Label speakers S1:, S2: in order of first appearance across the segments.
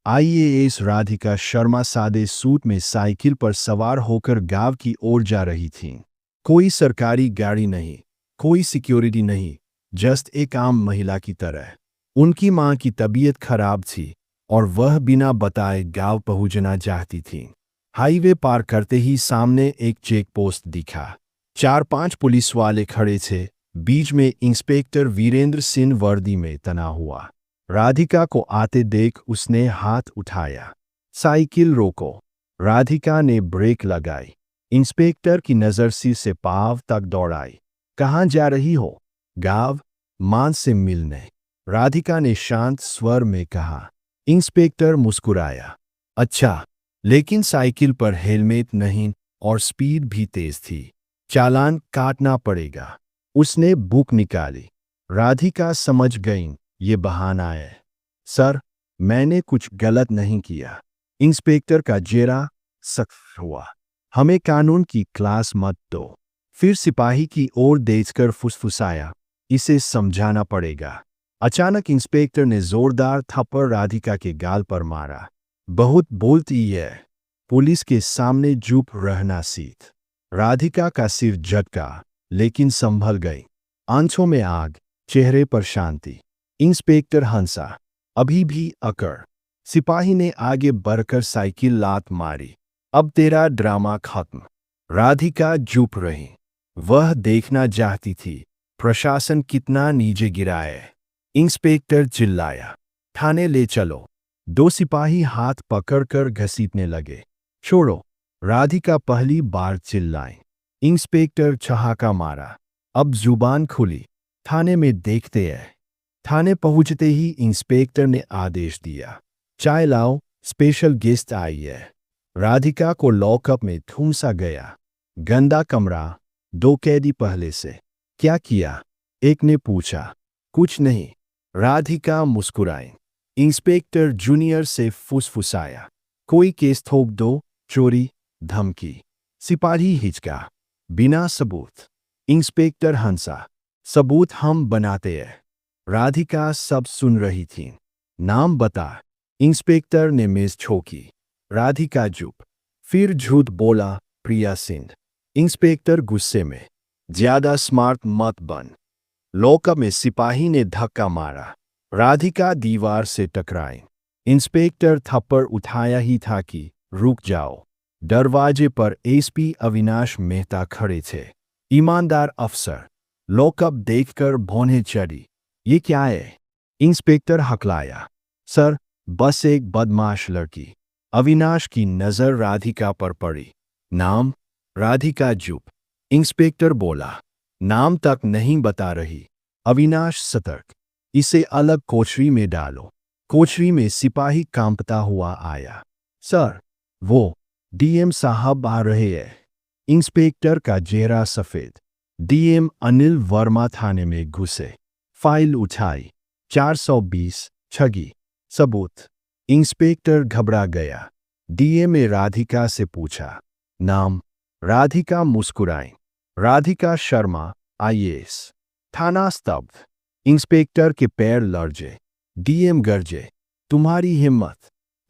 S1: IAS Radhika Sharma सादे suit में cycle पर सवार होकर गांव की ओर जा रही थीं। कोई सरकारी गाड़ी नहीं, कोई सिक्योरिटी नहीं, जस्ट एक आम महिला की तरह। उनकी मां की तबीयत खराब थी और वह बिना बताए गांव पहुंचना चाहती थी। हाईवे पार करते ही सामने एक चेक पोस्ट दिखा। 4-5 पुलिस वाले खड़े थे, बीच में इंस्पेक्टर वीरेंद्र सिंह वर्दी में तना हुआ। राधिका को आते देख उसने हाथ उठाया। साइकिल रोको। राधिका ने ब्रेक लगाई। इंस्पेक्टर की नज़र सिर से पांव तक दौड़ाई। कहाँ जा रही हो? गांव, मां से मिलने, राधिका ने शांत स्वर में कहा। इंस्पेक्टर मुस्कुराया। अच्छा, लेकिन साइकिल पर हेलमेट नहीं और स्पीड भी तेज थी। चालान काटना पड़ेगा। उसने बुक निकाली। राधिका समझ गई, ये बहाना है। सर, मैंने कुछ गलत नहीं किया। इंस्पेक्टर का चेहरा सख्त हुआ। हमें कानून की क्लास मत दो। फिर सिपाही की ओर देखकर फुसफुसाया, इसे समझाना पड़ेगा। अचानक इंस्पेक्टर ने जोरदार थप्पड़ राधिका के गाल पर मारा। बहुत बोलती है। पुलिस के सामने चुप रहना सीख। राधिका का सिर झटका, लेकिन संभल गई। आंखों में आग, चेहरे पर शांति। इंस्पेक्टर हंसा, अभी भी अकड़। सिपाही ने आगे बढ़कर साइकिल लात मारी। अब तेरा ड्रामा खत्म। राधिका चुप रही। वह देखना चाहती थी प्रशासन कितना नीचे गिरा है। इंस्पेक्टर चिल्लाया, थाने ले चलो। 2 सिपाही हाथ पकड़कर घसीटने लगे। छोड़ो। राधिका पहली बार चिल्लाई। इंस्पेक्टर ठहाका मारा। अब जुबान खुली। थाने में देखते हैं। थाने पहुंचते ही इंस्पेक्टर ने आदेश दिया, चाय लाओ, स्पेशल गेस्ट आई है। राधिका को लॉकअप में ठूंसा गया। गंदा कमरा, 2 कैदी पहले से। क्या किया? एक ने पूछा। कुछ नहीं। राधिका मुस्कुराई। इंस्पेक्टर जूनियर से फुसफुसाया, कोई केस थोप दो, चोरी, धमकी। सिपाही हिचका, बिना सबूत। इंस्पेक्टर हंसा, सबूत हम बनाते हैं। राधिका सब सुन रही थी। नाम बता। इंस्पेक्टर ने मेज ठोकी। राधिका चुप। फिर झूठ बोला, प्रिया सिंह। इंस्पेक्टर गुस्से में, ज्यादा स्मार्ट मत बन। लॉकअप में सिपाही ने धक्का मारा। राधिका दीवार से टकराई। इंस्पेक्टर थप्पड़ उठाया ही था कि रुक जाओ। दरवाजे पर एसपी अविनाश मेहता खड़े थे। ईमानदार अफसर। लॉकअप देखकर भौंहें चढ़ी। ये क्या है? इंस्पेक्टर हकलाया। सर, बस एक बदमाश लड़की। अविनाश की नजर राधिका पर पड़ी। नाम? राधिका चुप। इंस्पेक्टर बोला, नाम तक नहीं बता रही। अविनाश सतर्क। इसे अलग कोठरी में डालो। कोठरी में सिपाही कांपता हुआ आया। सर, वो डीएम साहब आ रहे हैं। इंस्पेक्टर का चेहरा सफेद। डीएम अनिल वर्मा थाने में घुसे। फाइल उठाई। 420 ठगी। सबूत। इंस्पेक्टर घबरा गया। डीएम ने राधिका से पूछा, नाम? राधिका मुस्कुराई। राधिका शर्मा, आईएएस। थाना स्तब्ध। इंस्पेक्टर के पैर लरजे। डीएम गरजे, तुम्हारी हिम्मत।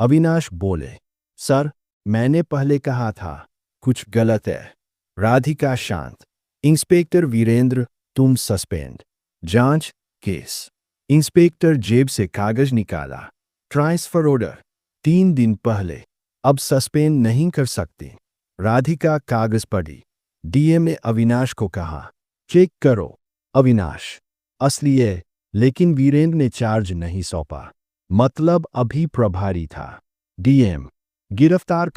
S1: अविनाश बोले, सर, मैंने पहले कहा था, कुछ गलत है। राधिका शांत। इंस्पेक्टर वीरेंद्र, तुम सस्पेंड। जांच, केस। इंस्पेक्टर जेब से कागज निकाला। ट्रांसफर ऑर्डर 3 दिन पहले। अब सस्पेंड नहीं कर सकते। राधिका कागज पढ़ी। डीएम ने अविनाश को कहा, चेक करो। अविनाश, असली है, लेकिन वीरेंद्र ने चार्ज नहीं सौंपा। मतलब अभी प्रभारी था। डीएम, गिरफ्तार